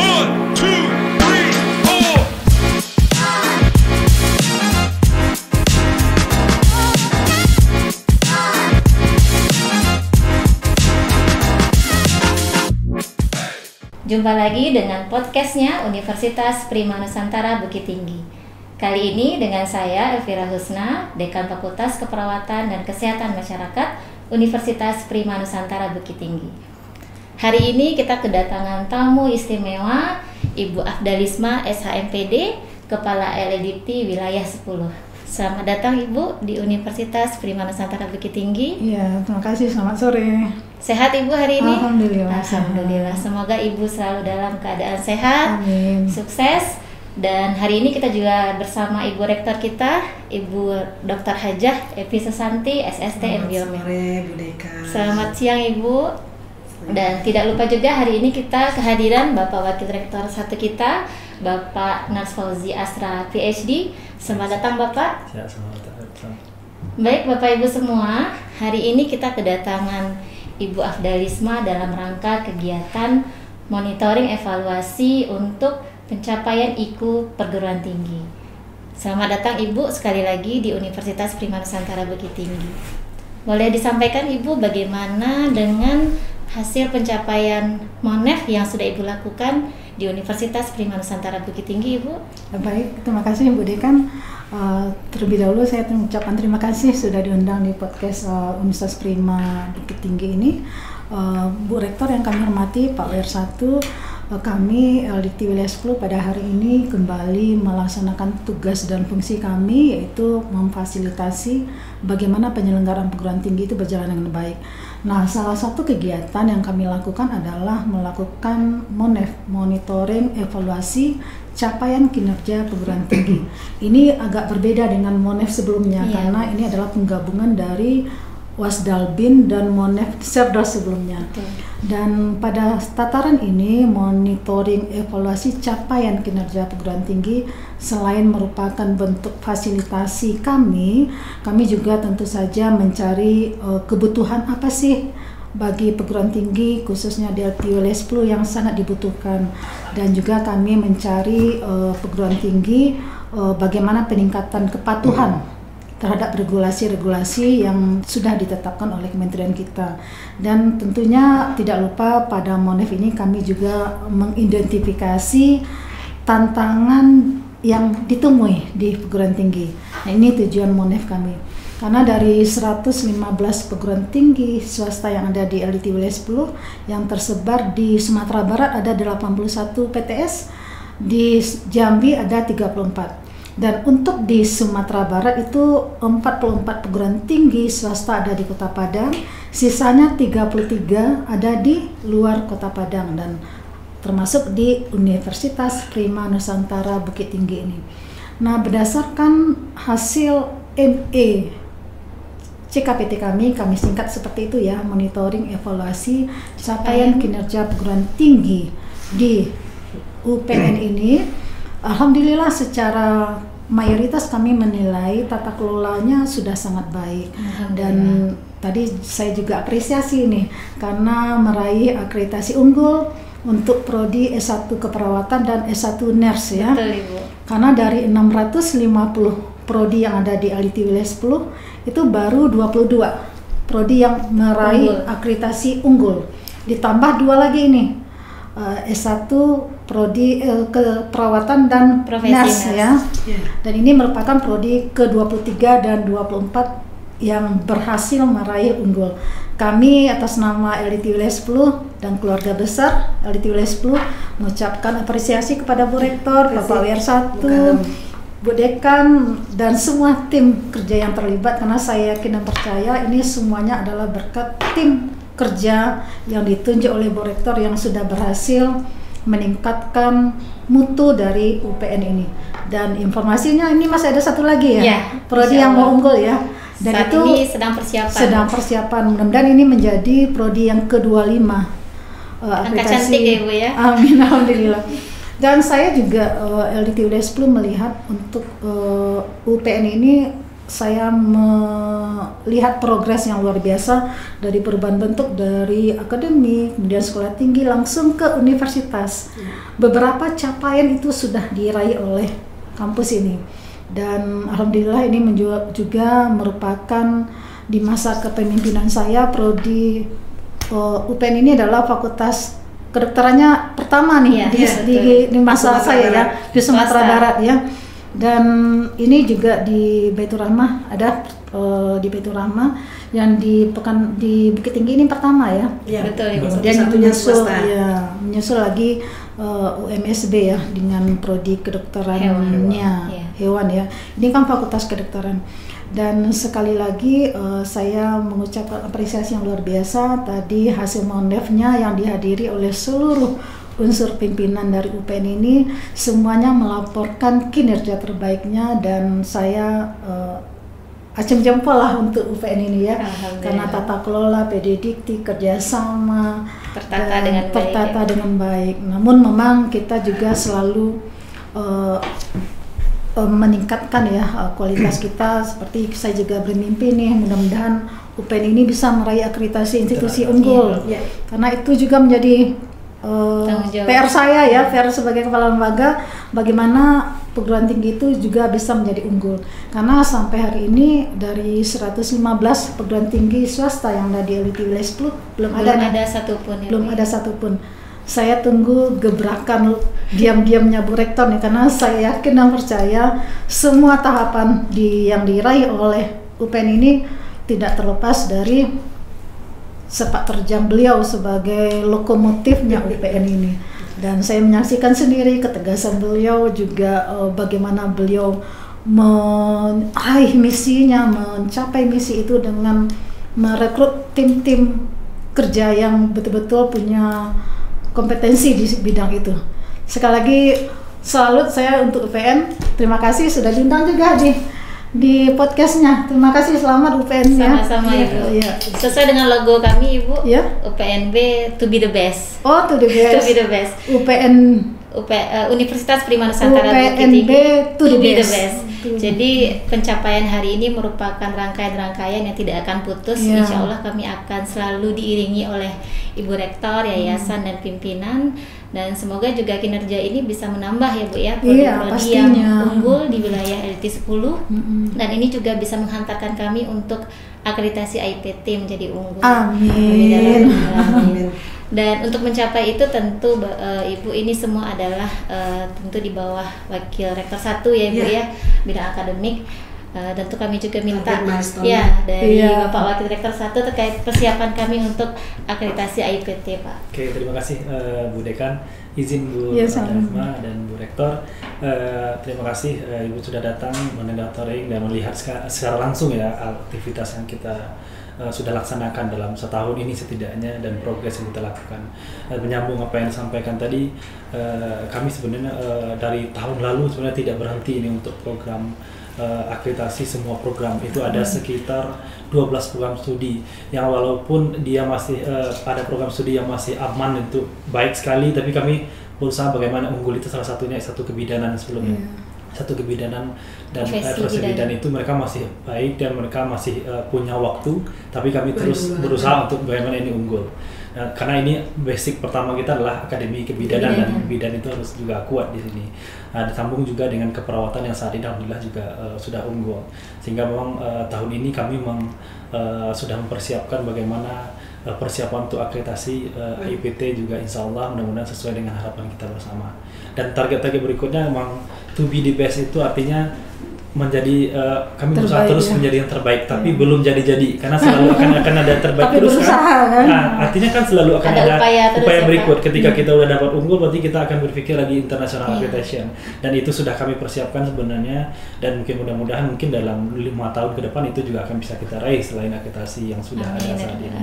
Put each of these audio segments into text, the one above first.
One, two, three, four. Jumpa lagi dengan podcastnya Universitas Prima Nusantara Bukit Tinggi. Kali ini dengan saya Elvira Husna, Dekan Fakultas Keperawatan dan Kesehatan Masyarakat Universitas Prima Nusantara Bukit Tinggi. Hari ini kita kedatangan tamu istimewa Ibu Afdalisma SHMPD, Kepala LEDT Wilayah 10. Selamat datang Ibu di Universitas Prima Nusantara Bukit Tinggi. Iya, terima kasih. Selamat sore. Sehat Ibu hari ini? Alhamdulillah. Alhamdulillah. Semoga Ibu selalu dalam keadaan sehat, Amin. sukses. Dan hari ini kita juga bersama Ibu Rektor kita, Ibu Dr. Hajah Evi Susanti, SST Biomed. Selamat sore Bu Deka. Selamat siang Ibu. Dan tidak lupa juga hari ini kita kehadiran Bapak Wakil Rektor 1 kita, Bapak Nars Fauzi Asra PhD. Selamat datang Bapak. Ya, selamat datang. Baik Bapak Ibu semua, hari ini kita kedatangan Ibu Afdalisma dalam rangka kegiatan monitoring evaluasi untuk pencapaian IQ perguruan tinggi. Selamat datang Ibu sekali lagi di Universitas Prima Nusantara Bukit Tinggi. Boleh disampaikan Ibu bagaimana dengan hasil pencapaian MONEF yang sudah Ibu lakukan di Universitas Prima Nusantara Bukit Tinggi, Ibu? Baik, terima kasih Bu Dekan. Terlebih dahulu saya mengucapkan terima kasih sudah diundang di podcast Universitas Prima Bukit Tinggi ini. Bu Rektor yang kami hormati, Pak WR1, kami LEDT Wilayah 10 pada hari ini kembali melaksanakan tugas dan fungsi kami, yaitu memfasilitasi bagaimana penyelenggaraan perguruan tinggi itu berjalan dengan baik. Nah, salah satu kegiatan yang kami lakukan adalah melakukan MONEF, monitoring evaluasi capaian kinerja perguruan tinggi. Ini agak berbeda dengan MONEF sebelumnya, karena ini adalah penggabungan dari Wasdalbin dan MONEF Serdos sebelumnya. Dan pada tataran ini, monitoring evaluasi capaian kinerja perguruan tinggi selain merupakan bentuk fasilitasi kami juga tentu saja mencari kebutuhan apa sih bagi perguruan tinggi, khususnya di Wilayah 10 yang sangat dibutuhkan. Dan juga kami mencari perguruan tinggi bagaimana peningkatan kepatuhan terhadap regulasi-regulasi yang sudah ditetapkan oleh kementerian kita. Dan tentunya tidak lupa pada MONEF ini kami juga mengidentifikasi tantangan yang ditemui di perguruan tinggi. Nah, ini tujuan MONEF kami. Karena dari 115 perguruan tinggi swasta yang ada di LEDT Wilayah 10 yang tersebar di Sumatera Barat ada 81 PTS, di Jambi ada 34. Dan untuk di Sumatera Barat itu 44 perguruan tinggi swasta ada di Kota Padang, sisanya 33 ada di luar Kota Padang dan termasuk di Universitas Prima Nusantara Bukit Tinggi ini. Nah, berdasarkan hasil ME CKPT kami singkat seperti itu ya, monitoring evaluasi capaian kinerja perguruan tinggi di UPN ini. Alhamdulillah secara mayoritas kami menilai tata kelolanya sudah sangat baik. Dan tadi saya juga apresiasi nih karena meraih akreditasi unggul untuk prodi S1 Keperawatan dan S1 Nurse ya. Betul, Ibu. Karena dari 650 prodi yang ada di LEDT Wilayah 10 itu baru 22 prodi yang meraih akreditasi unggul. Ditambah 2 lagi ini. S1 prodi keperawatan dan nurse ya. Dan ini merupakan prodi ke-23 dan 24 yang berhasil meraih unggul. Kami atas nama LEDT Wilayah 10 dan keluarga besar LEDT Wilayah 10 mengucapkan apresiasi kepada Bu Rektor, Bapak WR1, Bu Dekan dan semua tim kerja yang terlibat, karena saya yakin dan percaya ini semuanya adalah berkat tim kerja yang ditunjuk oleh Bu Rektor yang sudah berhasil meningkatkan mutu dari UPN ini. Dan informasinya ini masih ada satu lagi ya, prodi yang mau unggul ya. Dan saat itu ini sedang persiapan. Mudah-mudahan ini menjadi prodi yang ke-25. Angka cantik ya Bu ya. Amin, alhamdulillah. Dan saya juga LEDT Wilayah 10 melihat untuk UPN ini saya melihat progres yang luar biasa dari perubahan bentuk dari akademik, kemudian sekolah tinggi langsung ke universitas. Beberapa capaian itu sudah diraih oleh kampus ini, dan alhamdulillah ini juga merupakan di masa kepemimpinan saya prodi UPN ini adalah fakultas kedokterannya pertama nih di masa saya ya di Sumatera Barat ya. Dan ini juga di Baitur Rahmah ada di Baitur Rahmah yang di Bukit Tinggi ini pertama ya. Iya, betul. Kemudian menyusul lagi UMSB ya dengan prodi kedokterannya hewan ya. Ini kan fakultas kedokteran. Dan sekali lagi saya mengucapkan apresiasi yang luar biasa tadi hasil mondefnya yang dihadiri oleh seluruh unsur pimpinan dari UPN ini, semuanya melaporkan kinerja terbaiknya, dan saya acung jempol lah untuk UPN ini ya, karena tata kelola, PD Dikti, kerjasama tertata dengan baik. Namun memang kita juga selalu meningkatkan ya kualitas kita. Seperti saya juga bermimpi nih, mudah-mudahan UPN ini bisa meraih akreditasi institusi unggul, karena itu juga menjadi PR saya ya, PR sebagai kepala lembaga, bagaimana perguruan tinggi itu juga bisa menjadi unggul. Karena sampai hari ini dari 115 perguruan tinggi swasta yang ada di LIT Wilayah 10 belum ada satupun. Saya tunggu gebrakan diam-diamnya Bu Rektor nih, karena saya yakin dan percaya semua tahapan yang diraih oleh UPN ini tidak terlepas dari sepak terjang beliau sebagai lokomotifnya UPN ini. Dan saya menyaksikan sendiri ketegasan beliau juga, bagaimana beliau meraih misinya, mencapai misi itu dengan merekrut tim-tim kerja yang betul-betul punya kompetensi di bidang itu. Sekali lagi salut saya untuk UPN. Terima kasih sudah diundang juga di podcastnya. Terima kasih, selamat UPN ya. Sama-sama Ibu. Ya. Sesuai dengan logo kami Ibu, ya. UPNB to be the best. Oh, to the best. To be the best. Universitas Prima Nusantara UPNB to be the best. Jadi pencapaian hari ini merupakan rangkaian-rangkaian yang tidak akan putus. Insya Allah kami akan selalu diiringi oleh Ibu Rektor, yayasan dan pimpinan, dan semoga juga kinerja ini bisa menambah ya Bu ya prodi-prodi yang unggul di wilayah LIT 10 dan ini juga bisa menghantarkan kami untuk akreditasi IPT menjadi unggul. Amin. Dan untuk mencapai itu tentu Ibu ini semua adalah tentu di bawah Wakil Rektor 1 ya Ibu ya, bidang akademik. Tentu kami juga minta dari Bapak Wakil Rektor 1 terkait persiapan kami untuk akreditasi IPT Pak. Oke, terima kasih Bu Dekan. Izin Bu Rahma dan Bu Rektor, terima kasih Ibu sudah datang monitoring dan melihat secara langsung ya aktivitas yang kita sudah laksanakan dalam setahun ini setidaknya dan progres yang kita lakukan. Menyambung apa yang disampaikan tadi, kami sebenarnya dari tahun lalu sebenarnya tidak berhenti ini untuk program akreditasi. Semua program itu ada sekitar 12 program studi yang walaupun dia masih ada program studi yang masih aman itu baik sekali, tapi kami berusaha bagaimana unggul itu salah satunya satu kebidanan sebelumnya. Satu kebidanan dan profesi bidan itu mereka masih baik dan mereka masih punya waktu, tapi kami terus berusaha untuk bagaimana ini unggul. Nah, karena ini basic pertama kita adalah akademi kebidanan dan bidan itu harus juga kuat di sini. Nah, disambung juga dengan keperawatan yang saat ini alhamdulillah juga sudah unggul. Sehingga memang tahun ini kami memang sudah mempersiapkan bagaimana persiapan untuk akreditasi IPT juga insya Allah mudah-mudahan sesuai dengan harapan kita bersama. Dan target-target berikutnya memang to be the best itu artinya menjadi kami berusaha terus menjadi yang terbaik, tapi belum jadi karena selalu akan ada terbaik terus kan. Nah, artinya kan selalu akan ada upaya berikut. Ketika kita udah dapat unggul berarti kita akan berpikir lagi international accreditation, dan itu sudah kami persiapkan sebenarnya, dan mudah-mudahan dalam 5 tahun ke depan itu juga akan bisa kita raih selain akreditasi yang sudah ada saat ini.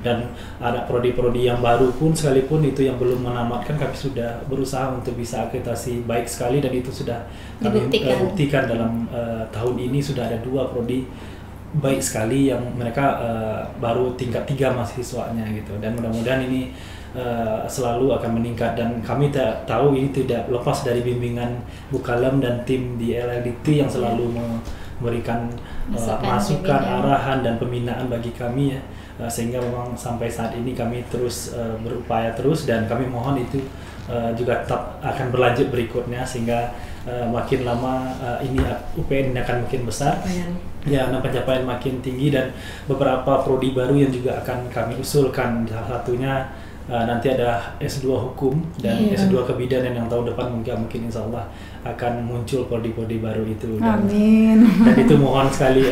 Dan ada prodi-prodi yang baru pun sekalipun itu yang belum menamatkan, kami sudah berusaha untuk bisa akreditasi baik sekali, dan itu sudah kami buktikan dalam tahun ini sudah ada 2 prodi baik sekali yang mereka baru tingkat 3 mahasiswanya gitu, dan mudah-mudahan ini selalu akan meningkat, dan kami tahu ini tidak lepas dari bimbingan Bu Kalem dan tim di LLDT yang selalu memberikan Masukan, arahan dan pembinaan bagi kami ya. Sehingga memang sampai saat ini kami terus berupaya terus, dan kami mohon itu juga tetap akan berlanjut berikutnya, sehingga makin lama ini UPN ini akan makin besar ya, dan pencapaian makin tinggi, dan beberapa prodi baru yang juga akan kami usulkan. Salah satunya nanti ada S2 Hukum dan S2 Kebidanan yang tahun depan mungkin insya Allah akan muncul prodi-prodi baru itu. Amin. Dan itu mohon sekali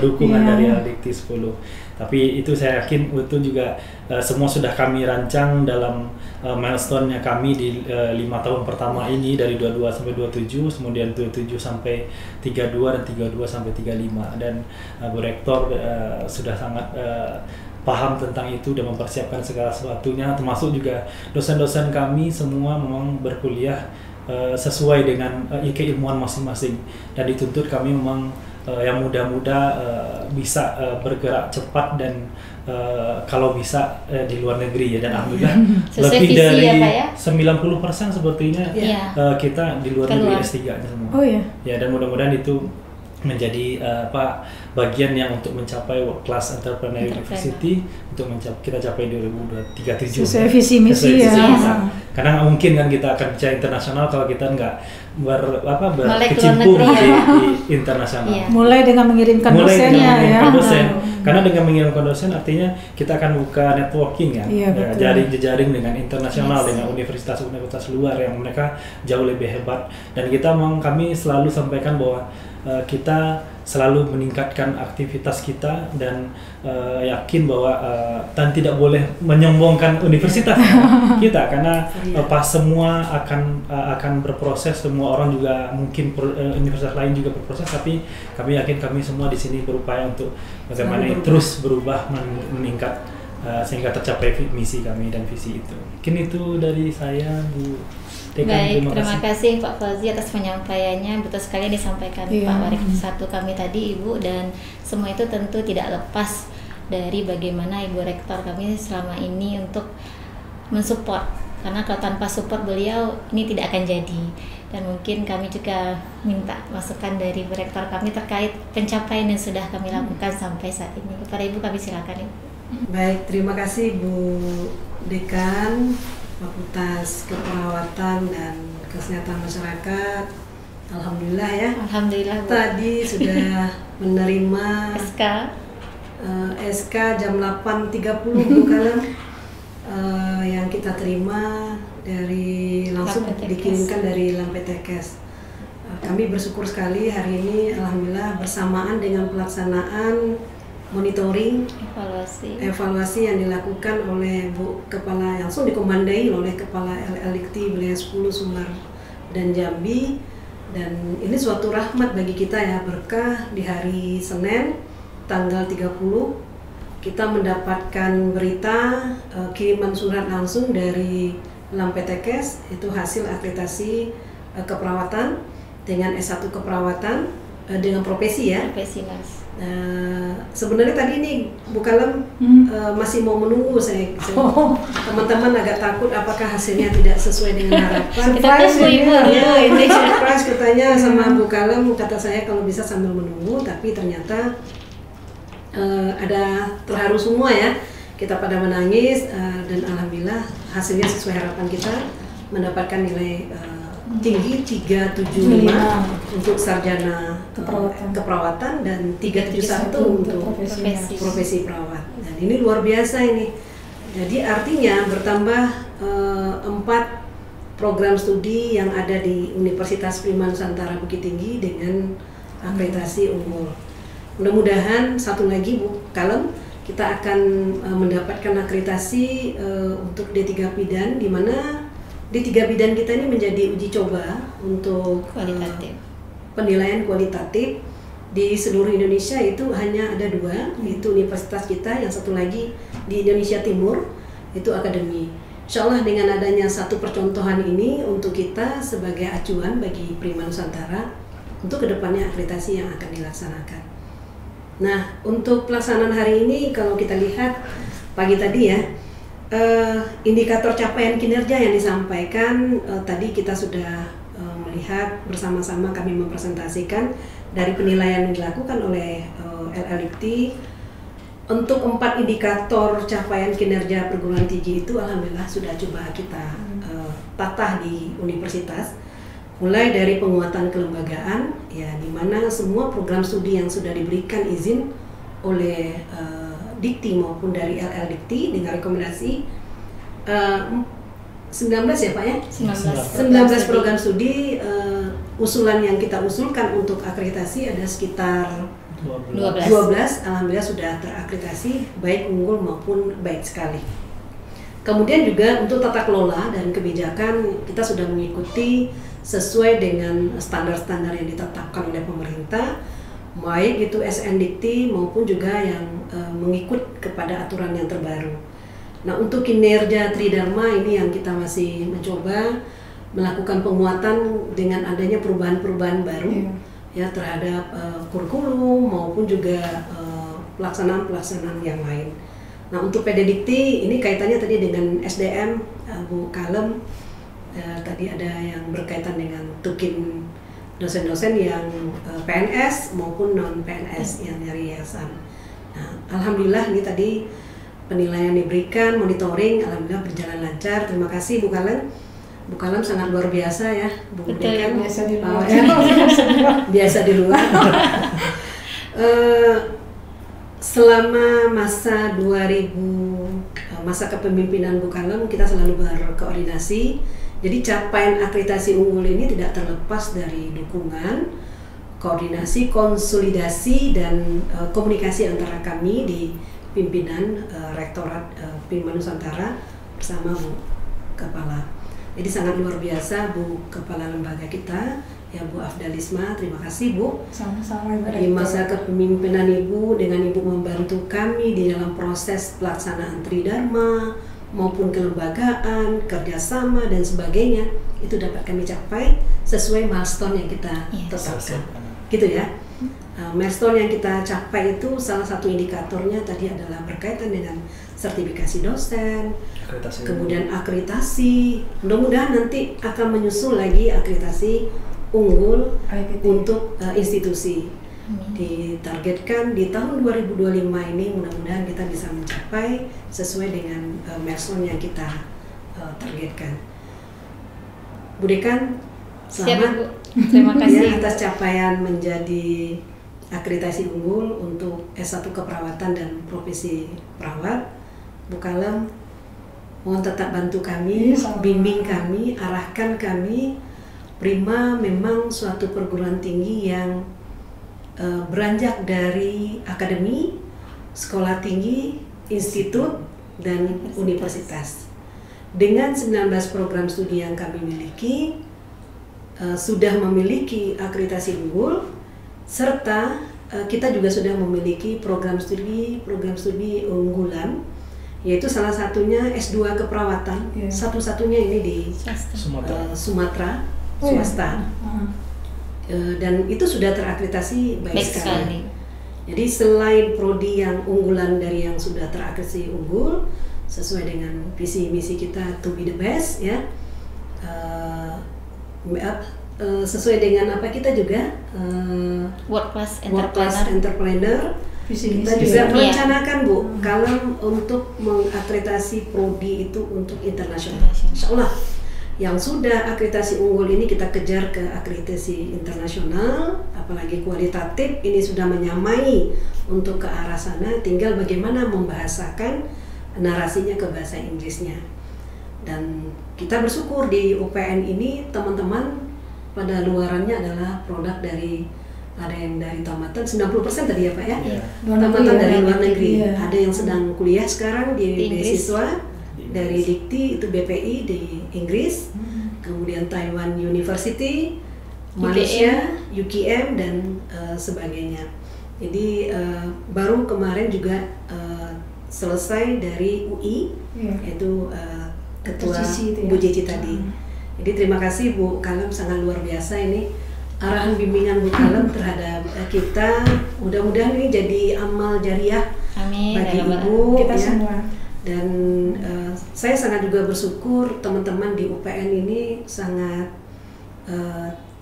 dukungan dari Dikti 10. Tapi itu saya yakin itu juga semua sudah kami rancang dalam milestone-nya kami di 5 tahun pertama ini, dari 22 sampai 27, kemudian 27 sampai 32, dan 32 sampai 35. Dan Bu Rektor sudah sangat paham tentang itu dan mempersiapkan segala sesuatunya, termasuk juga dosen-dosen kami semua memang berkuliah sesuai dengan keilmuan masing-masing, dan dituntut kami memang yang muda-muda bisa bergerak cepat dan kalau bisa di luar negeri ya, dan alhamdulillah lebih dari 90% sepertinya kita di luar negeri S3-nya semua. Ya, dan mudah-mudahan itu menjadi bagian yang untuk mencapai World Class Entrepreneur University untuk kita capai 2037 sesuai visi misi ya. Karena nggak mungkin kan kita akan bicara internasional kalau kita nggak berkecimpung di internasional. Mulai dengan mengirimkan dosennya ya. Karena dengan mengirimkan dosen artinya kita akan buka networking ya, jaring dengan internasional, dengan universitas-universitas luar yang mereka jauh lebih hebat. Dan kami selalu sampaikan bahwa kita selalu meningkatkan aktivitas kita, dan yakin bahwa dan tidak boleh menyombongkan universitas kita, karena pas semua akan berproses, semua orang juga mungkin universitas lain juga berproses, tapi kami yakin kami semua di sini berupaya untuk bagaimana terus berubah, meningkat sehingga tercapai misi kami dan visi itu. Mungkin itu dari saya, Bu Dekan. Baik, terima kasih Pak Fauzi atas penyampaiannya. Betul sekali disampaikan Pak Warik satu kami tadi, Ibu, dan semua itu tentu tidak lepas dari bagaimana Ibu Rektor kami selama ini untuk mensupport, karena kalau tanpa support beliau ini tidak akan jadi. Dan mungkin kami juga minta masukan dari Bu Rektor kami terkait pencapaian yang sudah kami lakukan sampai saat ini. Kepada Ibu kami silakan, Ibu. Baik, terima kasih Bu Dekan Fakultas Keperawatan dan Kesehatan Masyarakat. Alhamdulillah ya. Alhamdulillah, Bu. Tadi sudah menerima SK jam 8.30 Bu Kalem, yang kita terima dari langsung dikirimkan dari Lampetekes. Kami bersyukur sekali hari ini alhamdulillah bersamaan dengan pelaksanaan monitoring evaluasi yang dilakukan oleh Bu Kepala, langsung dikomandai oleh Kepala LLDikti Wilayah 10 Sumbar dan Jambi, dan ini suatu rahmat bagi kita ya, berkah di hari Senin tanggal 30 kita mendapatkan berita kiriman surat langsung dari Lampetekes, itu hasil akreditasi keperawatan dengan S1 keperawatan dengan profesi ya. Profesi, Mas. Sebenarnya tadi ini Bu Kalem masih mau menunggu saya. Teman-teman agak takut apakah hasilnya tidak sesuai dengan harapan. Surprise ya, ini surprise katanya sama Bu Kalem, kata saya kalau bisa sambil menunggu, tapi ternyata ada terharu semua ya. Kita pada menangis dan alhamdulillah hasilnya sesuai harapan kita, mendapatkan nilai tinggi 375 untuk sarjana keperawatan dan 371 untuk profesi perawat. Dan ini luar biasa ini. Jadi artinya bertambah 4 program studi yang ada di Universitas Prima Nusantara Bukit Tinggi dengan akreditasi unggul. Mudah-mudahan satu lagi Bu Kalem, kita akan mendapatkan akreditasi untuk D3 Bidan, di mana D3 Bidan kita ini menjadi uji coba untuk penilaian kualitatif di seluruh Indonesia. Itu hanya ada 2, yaitu universitas kita, yang satu lagi di Indonesia Timur, itu akademi. Insya Allah dengan adanya satu percontohan ini untuk kita sebagai acuan bagi Prima Nusantara untuk kedepannya akreditasi yang akan dilaksanakan. Nah, untuk pelaksanaan hari ini kalau kita lihat pagi tadi ya, indikator capaian kinerja yang disampaikan tadi kita sudah melihat bersama-sama, kami mempresentasikan dari penilaian yang dilakukan oleh LLDIKTI untuk 4 indikator capaian kinerja perguruan tinggi itu alhamdulillah sudah coba kita tatah di universitas, mulai dari penguatan kelembagaan ya, di mana semua program studi yang sudah diberikan izin oleh Dikti maupun dari LLDIKTI dengan rekomendasi 19 ya Pak ya? 19 program studi. Usulan yang kita usulkan untuk akreditasi ada sekitar 12. Alhamdulillah sudah terakreditasi, baik unggul maupun baik sekali. Kemudian juga untuk tata kelola dan kebijakan kita sudah mengikuti sesuai dengan standar-standar yang ditetapkan oleh pemerintah, baik itu SNDikti maupun juga yang mengikut kepada aturan yang terbaru. Nah, untuk kinerja Tridharma ini yang kita masih mencoba melakukan penguatan dengan adanya perubahan-perubahan baru ya terhadap kurikulum maupun juga pelaksanaan-pelaksanaan yang lain. Nah, untuk PD Dikti ini kaitannya tadi dengan SDM, Bu Kalem, tadi ada yang berkaitan dengan tukin dosen-dosen yang PNS maupun non-PNS yang dari yayasan. Nah, alhamdulillah ini tadi penilaian diberikan, monitoring, alhamdulillah berjalan lancar. Terima kasih Bu Kalem. Bu Kalem sangat luar biasa ya, Bu Dekan. Biasa di luar. Biasa di luar. Selama masa kepemimpinan Bu Kalem kita selalu berkoordinasi. Jadi capaian akreditasi unggul ini tidak terlepas dari dukungan, koordinasi, konsolidasi dan komunikasi antara kami di pimpinan Rektorat PIMA Nusantara bersama Bu Kepala. Jadi sangat luar biasa Bu Kepala lembaga kita, ya Bu Afdalisma, terima kasih Bu. Sama-sama Ibu Di masa kepemimpinan Ibu, dengan Ibu membantu kami di dalam proses pelaksanaan Tridharma maupun kelembagaan, kerjasama dan sebagainya, itu dapat kami capai sesuai milestone yang kita tetapkan. Gitu ya. Milestone yang kita capai itu salah satu indikatornya tadi adalah berkaitan dengan sertifikasi dosen, kemudian akreditasi. Mudah-mudahan nanti akan menyusul lagi akreditasi unggul untuk institusi. Ditargetkan di tahun 2025 ini mudah-mudahan kita bisa mencapai sesuai dengan milestone yang kita targetkan. Bu Dekan, selamat. Bu. Terima kasih ya, atas capaian menjadi akreditasi unggul untuk S1 Keperawatan dan Profesi Perawat. Bu Kalem, mohon tetap bantu kami, bimbing kami, arahkan kami. Prima memang suatu perguruan tinggi yang beranjak dari akademi, sekolah tinggi, institut, dan universitas. Dengan 19 program studi yang kami miliki, sudah memiliki akreditasi unggul, serta kita juga sudah memiliki program studi unggulan, yaitu salah satunya S2 Keperawatan, satu-satunya ini di Sumatera, swasta. Dan itu sudah terakreditasi baik sekali. Jadi selain prodi yang unggulan dari yang sudah terakreditasi unggul sesuai dengan visi misi kita to be the best ya, sesuai dengan apa kita juga world class entrepreneur. Kita juga merencanakan Bu kalau untuk mengakreditasi prodi itu untuk internasional. Insyaallah yang sudah akreditasi unggul ini kita kejar ke akreditasi internasional, apalagi kualitatif ini sudah menyamai untuk ke arah sana, tinggal bagaimana membahasakan narasinya ke bahasa Inggrisnya. Dan kita bersyukur di UPN ini teman-teman pada luarannya adalah produk dari, ada yang dari tamatan 90% tadi ya Pak ya, tamatan dari luar negeri, ada yang sedang kuliah sekarang di beasiswa dari Dikti itu BPI di Inggris, kemudian Taiwan University, Malaysia, UKM dan sebagainya. Jadi baru kemarin juga selesai dari UI, yaitu Ketua Bu Cici tadi. Jadi terima kasih Bu Kalem, sangat luar biasa ini arahan bimbingan Bu Kalem terhadap kita. Mudah-mudahan ini jadi amal jariah bagi Ibu kita ya. semua. Dan saya sangat juga bersyukur teman-teman di UPN ini sangat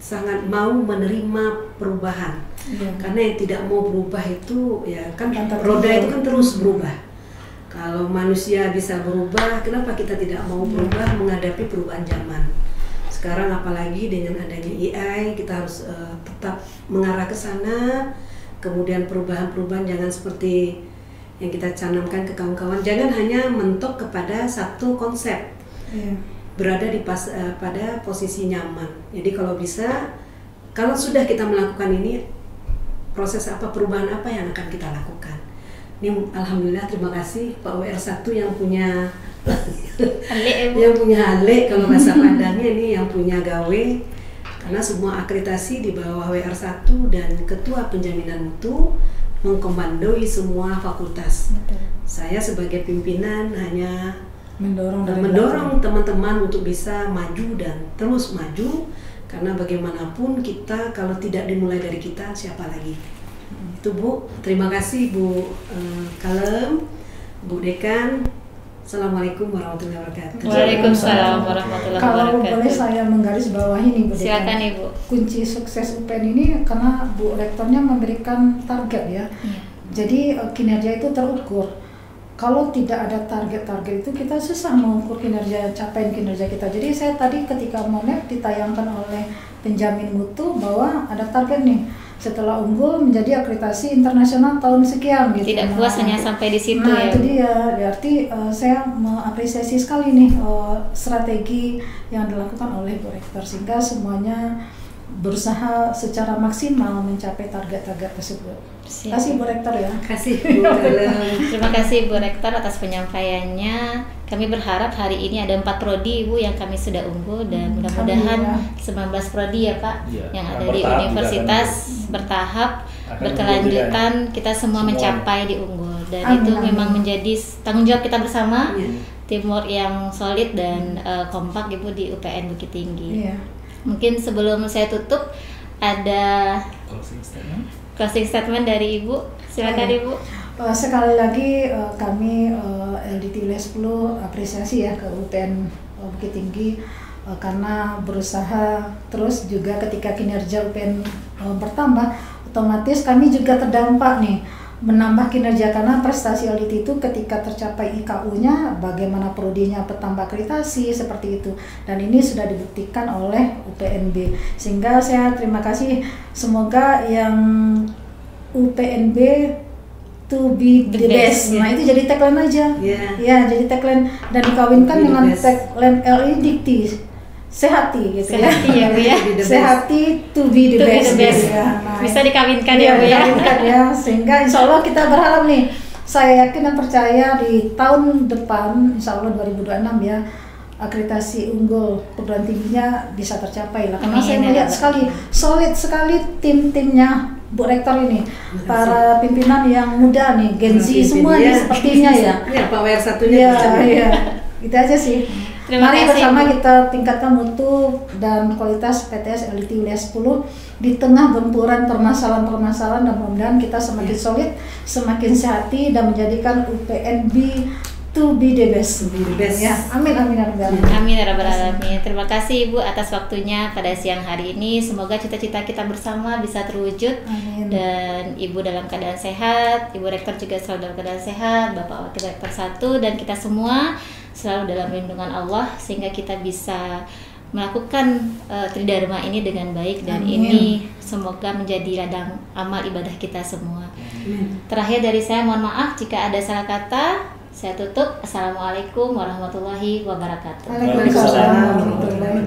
sangat mau menerima perubahan. Karena yang tidak mau berubah itu ya kan roda itu kan terus berubah. Kalau manusia bisa berubah, kenapa kita tidak mau berubah menghadapi perubahan zaman? Sekarang apalagi dengan adanya AI, kita harus tetap mengarah ke sana. Kemudian perubahan-perubahan jangan seperti yang kita canamkan ke kawan-kawan, jangan hanya mentok kepada satu konsep. Berada pada posisi nyaman. Jadi kalau bisa, kalau sudah kita melakukan ini, proses apa, perubahan apa yang akan kita lakukan. Ini alhamdulillah, terima kasih Pak WR1 yang punya Ale kalau bahasa Padangnya, ini yang punya gawe, karena semua akreditasi di bawah WR1 dan Ketua Penjaminan Mutu mengkomandoi semua fakultas. Saya sebagai pimpinan hanya mendorong teman-teman untuk bisa maju dan terus maju, karena bagaimanapun kita kalau tidak dimulai dari kita, siapa lagi? Itu Bu, terima kasih Bu Kalem, Bu Dekan. Assalamualaikum warahmatullahi wabarakatuh. Waalaikumsalam warahmatullahi wabarakatuh. Kalau boleh saya menggaris bawahi nih Bu Dekan. Silakan Ibu. Kunci sukses UPN ini karena Bu Rektornya memberikan target ya. Jadi kinerja itu terukur. Kalau tidak ada target-target itu, kita susah mengukur capaian kinerja kita. Jadi saya tadi ketika Monet ditayangkan oleh penjamin mutu bahwa ada target nih, setelah unggul menjadi akreditasi internasional tahun sekian gitu. Tidak puas hanya sampai di situ ya. Itu dia, berarti saya mengapresiasi sekali nih strategi yang dilakukan oleh Bu Rektor, sehingga semuanya berusaha secara maksimal mencapai target-target tersebut. Terima kasih Bu Rektor ya. Kasih Bu Kalem. Terima kasih Bu Rektor atas penyampaiannya. Kami berharap hari ini ada 4 prodi Ibu yang kami sudah unggul, dan mudah-mudahan 19 prodi ya Pak yang ada di universitas bertahap berkelanjutan, kita semua mencapai di unggul, dan itu memang menjadi tanggung jawab kita bersama, teamwork yang solid dan kompak Ibu di UPN Bukit Tinggi. Mungkin sebelum saya tutup ada closing statement dari Ibu. Silakan Ibu. Sekali lagi kami LDT Wilayah 10 apresiasi ya ke UPN Bukit Tinggi karena berusaha terus, juga ketika kinerja UPN bertambah, otomatis kami juga terdampak nih menambah kinerja, karena prestasi LDT itu ketika tercapai IKU-nya, bagaimana prodinya bertambah akreditasi seperti itu, dan ini sudah dibuktikan oleh UPNB, sehingga saya terima kasih. Semoga yang UPNB to be the best. Nah itu jadi tagline aja, ya jadi tagline dan dikawinkan dengan tagline LIDIKTI, sehati gitu ya Bu ya. Sehati to be the best. Ya. Nah, bisa dikawinkan ya Bu ya. Dikawinkan ya, sehingga insya Allah kita berharap nih, saya yakin dan percaya di tahun depan, insya Allah 2026 ya, akreditasi unggul perguruan tingginya bisa tercapai lah. Karena saya melihat solid sekali tim-timnya Bu Rektor ini, para pimpinan yang muda nih, Gen Z semua nih sepertinya ya. Ya, Pak WR1-nya. Iya. Itu aja sih. Mari bersama kita tingkatkan mutu dan kualitas PTS LDT Wilayah 10 di tengah gempuran permasalahan-permasalahan, dan mudah-mudahan kita semakin solid, semakin sehati, dan menjadikan UPNB to be the best. Ya, amin amin ya rabbal alamin. Amin ya rabbal alamin. Terima kasih Ibu atas waktunya pada siang hari ini. Semoga cita-cita kita bersama bisa terwujud. Amin. Dan Ibu dalam keadaan sehat, Ibu Rektor juga selalu dalam keadaan sehat, Bapak Wakil Rektor 1, dan kita semua selalu dalam lindungan Allah, sehingga kita bisa melakukan Tridharma ini dengan baik, dan ini semoga menjadi ladang amal ibadah kita semua. Terakhir dari saya, mohon maaf jika ada salah kata. Saya tutup. Assalamualaikum warahmatullahi wabarakatuh. Waalaikumsalam warahmatullahi wabarakatuh.